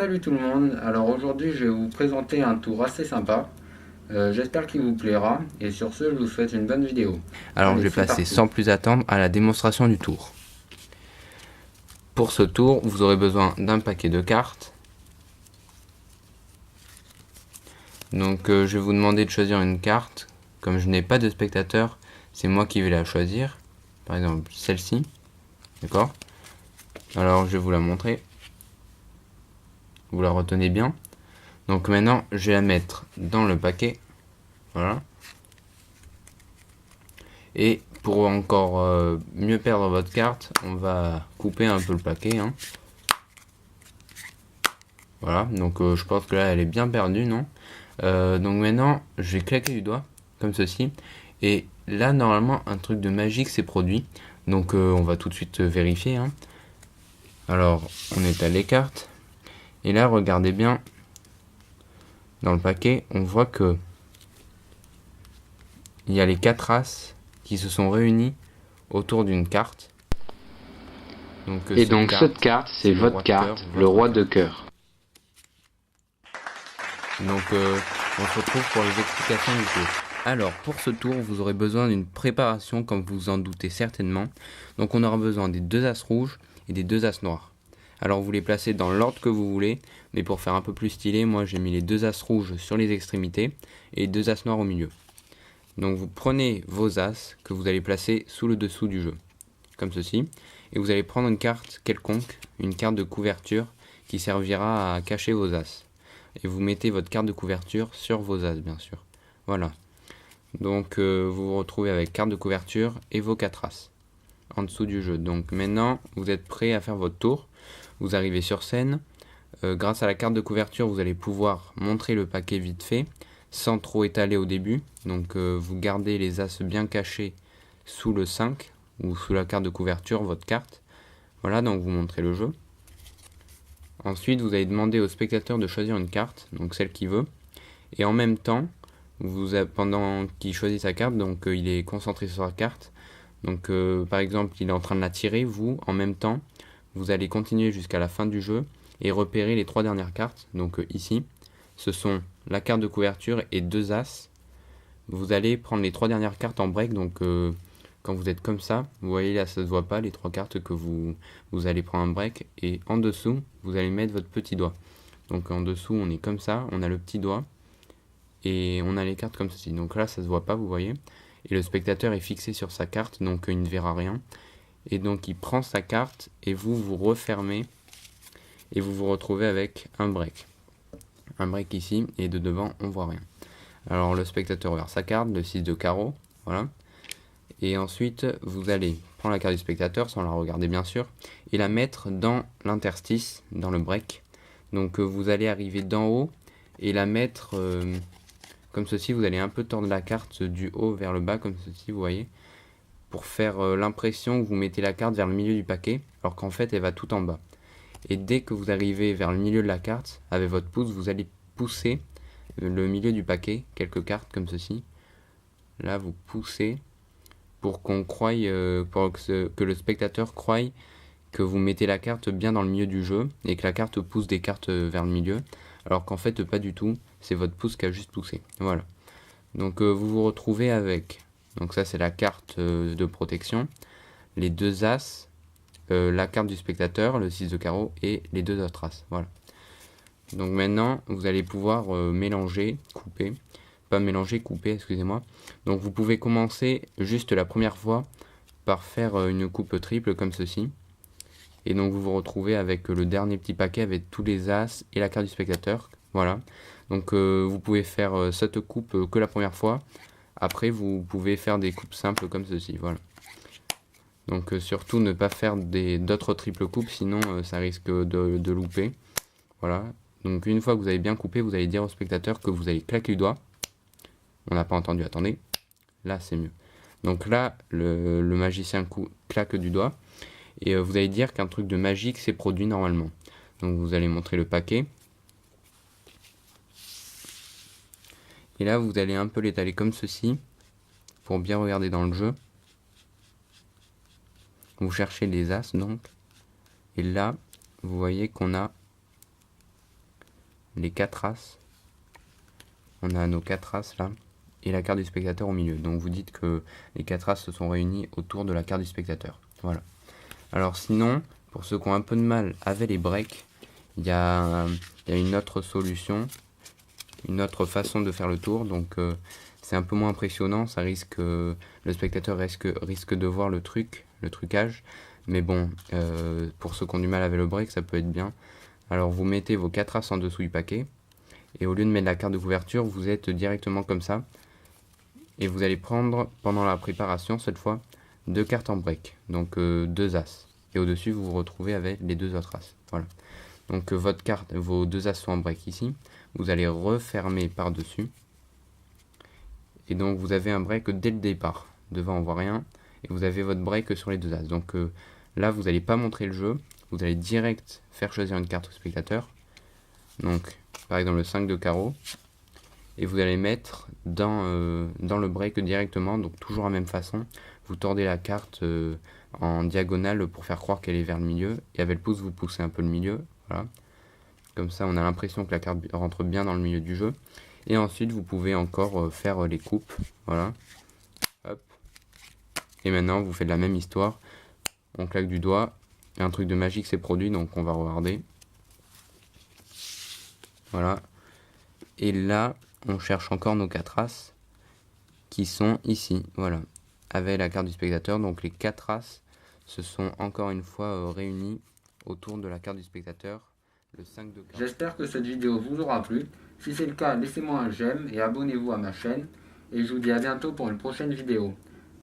Salut tout le monde, alors aujourd'hui je vais vous présenter un tour assez sympa. J'espère qu'il vous plaira et sur ce je vous souhaite une bonne vidéo. Alors je Allez, vais c'est passer parti. sans plus attendre à la démonstration du tour. Pour ce tour, vous aurez besoin d'un paquet de cartes. Donc je vais vous demander de choisir une carte. Comme je n'ai pas de spectateur, c'est moi qui vais la choisir. Par exemple celle-ci. D'accord? Alors je vais vous la montrer. Vous la retenez bien. Donc maintenant je vais la mettre dans le paquet. Voilà. Et pour encore mieux perdre votre carte, on va couper un peu le paquet. Voilà, donc je pense que là elle est bien perdue, non? Donc maintenant je vais claquer du doigt, comme ceci. Et là normalement un truc de magique s'est produit. Donc on va tout de suite vérifier. Alors on étale les cartes. Et là regardez bien, dans le paquet, on voit que il y a les 4 as qui se sont réunis autour d'une carte. Donc, Et donc cette carte, c'est votre carte, le roi de cœur. Donc on se retrouve pour les explications du tour. Alors pour ce tour, vous aurez besoin d'une préparation comme vous en doutez certainement. Donc on aura besoin des 2 as rouges et des 2 as noirs. Alors vous les placez dans l'ordre que vous voulez, mais pour faire un peu plus stylé, moi j'ai mis les 2 as rouges sur les extrémités et les 2 as noirs au milieu. Donc vous prenez vos as que vous allez placer sous le dessous du jeu, comme ceci, et vous allez prendre une carte quelconque, une carte de couverture qui servira à cacher vos as. Et vous mettez votre carte de couverture sur vos as, bien sûr. Voilà. Donc vous vous retrouvez avec carte de couverture et vos 4 as en dessous du jeu. Donc maintenant, vous êtes prêt à faire votre tour. Vous arrivez sur scène. Grâce à la carte de couverture, vous allez pouvoir montrer le paquet vite fait, sans trop étaler au début. Donc vous gardez les as bien cachés sous le 5 ou sous la carte de couverture, votre carte. Voilà, donc vous montrez le jeu. Ensuite, vous allez demander au spectateur de choisir une carte, donc celle qu'il veut. Et en même temps, pendant qu'il choisit sa carte, donc il est concentré sur sa carte. Donc par exemple, il est en train de la tirer, vous, en même temps, vous allez continuer jusqu'à la fin du jeu et repérer les 3 dernières cartes. Donc ici, ce sont la carte de couverture et 2 as. Vous allez prendre les 3 dernières cartes en break, donc quand vous êtes comme ça, vous voyez là, ça ne se voit pas, les 3 cartes que vous allez prendre un break. Et en dessous, vous allez mettre votre petit doigt. Donc en dessous, on est comme ça, on a le petit doigt. Et on a les cartes comme ceci. Donc là, ça se voit pas, vous voyez. Et le spectateur est fixé sur sa carte, donc il ne verra rien. Et donc il prend sa carte et vous refermez. Et vous vous retrouvez avec un break. Un break ici, et de devant, on voit rien. Alors le spectateur ouvre sa carte, le 6 de carreau, voilà. Et ensuite, vous allez prendre la carte du spectateur, sans la regarder bien sûr, et la mettre dans l'interstice, dans le break. Donc vous allez arriver d'en haut et la mettre comme ceci. Vous allez un peu tordre la carte du haut vers le bas, comme ceci, vous voyez, pour faire l'impression que vous mettez la carte vers le milieu du paquet, alors qu'en fait elle va tout en bas. Et dès que vous arrivez vers le milieu de la carte, avec votre pouce, vous allez pousser le milieu du paquet, quelques cartes comme ceci. Là, vous poussez pour qu'on croie, pour que le spectateur croie que vous mettez la carte bien dans le milieu du jeu et que la carte pousse des cartes vers le milieu, alors qu'en fait pas du tout, c'est votre pouce qui a juste poussé. Voilà. Donc vous vous retrouvez avec, donc ça c'est la carte de protection, les 2 as, la carte du spectateur, le 6 de carreau et les 2 autres as. Voilà. Donc maintenant vous allez pouvoir mélanger, couper, pas mélanger, couper, excusez-moi. Donc vous pouvez commencer juste la première fois par faire une coupe triple comme ceci. Et donc vous vous retrouvez avec le dernier petit paquet avec tous les as et la carte du spectateur. Voilà. Donc vous pouvez faire cette coupe que la première fois. Après vous pouvez faire des coupes simples comme ceci. Voilà. Donc surtout ne pas faire d'autres triples coupes, sinon ça risque de louper. Voilà. Donc une fois que vous avez bien coupé, vous allez dire au spectateur que vous allez claquer du doigt. On n'a pas entendu, attendez. Là c'est mieux. Donc là le magicien claque du doigt. Et vous allez dire qu'un truc de magique s'est produit normalement. Donc vous allez montrer le paquet. Et là vous allez un peu l'étaler comme ceci, pour bien regarder dans le jeu. Vous cherchez les as donc. Et là, vous voyez qu'on a les 4 as. On a nos 4 as là. Et la carte du spectateur au milieu. Donc vous dites que les 4 as se sont réunis autour de la carte du spectateur. Voilà. Alors sinon, pour ceux qui ont un peu de mal avec les breaks, il y a une autre solution, une autre façon de faire le tour. Donc c'est un peu moins impressionnant, ça risque, le spectateur risque de voir le trucage. Mais bon, pour ceux qui ont du mal avec le break, ça peut être bien. Alors vous mettez vos 4 as en dessous du paquet. Et au lieu de mettre la carte de couverture, vous êtes directement comme ça. Et vous allez prendre, pendant la préparation, cette fois, 2 cartes en break. Donc 2 as. Et au-dessus, vous vous retrouvez avec les 2 autres as. Voilà. Donc votre carte, vos 2 as sont en break ici. Vous allez refermer par-dessus. Et donc vous avez un break dès le départ. Devant, on voit rien. Et vous avez votre break sur les 2 as. Donc là, vous n'allez pas montrer le jeu. Vous allez direct faire choisir une carte au spectateur. Donc, par exemple, le 5 de carreau. Et vous allez mettre dans le break directement. Donc toujours la même façon. Vous tordez la carte en diagonale pour faire croire qu'elle est vers le milieu. Et avec le pouce, vous poussez un peu le milieu. Voilà. Comme ça, on a l'impression que la carte rentre bien dans le milieu du jeu. Et ensuite, vous pouvez encore faire les coupes. Voilà. Hop. Et maintenant, vous faites la même histoire. On claque du doigt. Et un truc de magique s'est produit, donc on va regarder. Voilà. Et là, on cherche encore nos 4 as qui sont ici. Voilà. Avec la carte du spectateur. Donc les 4 as se sont encore une fois réunis autour de la carte du spectateur. Le 5 de carreau. J'espère que cette vidéo vous aura plu. Si c'est le cas, laissez-moi un j'aime et abonnez-vous à ma chaîne. Et je vous dis à bientôt pour une prochaine vidéo.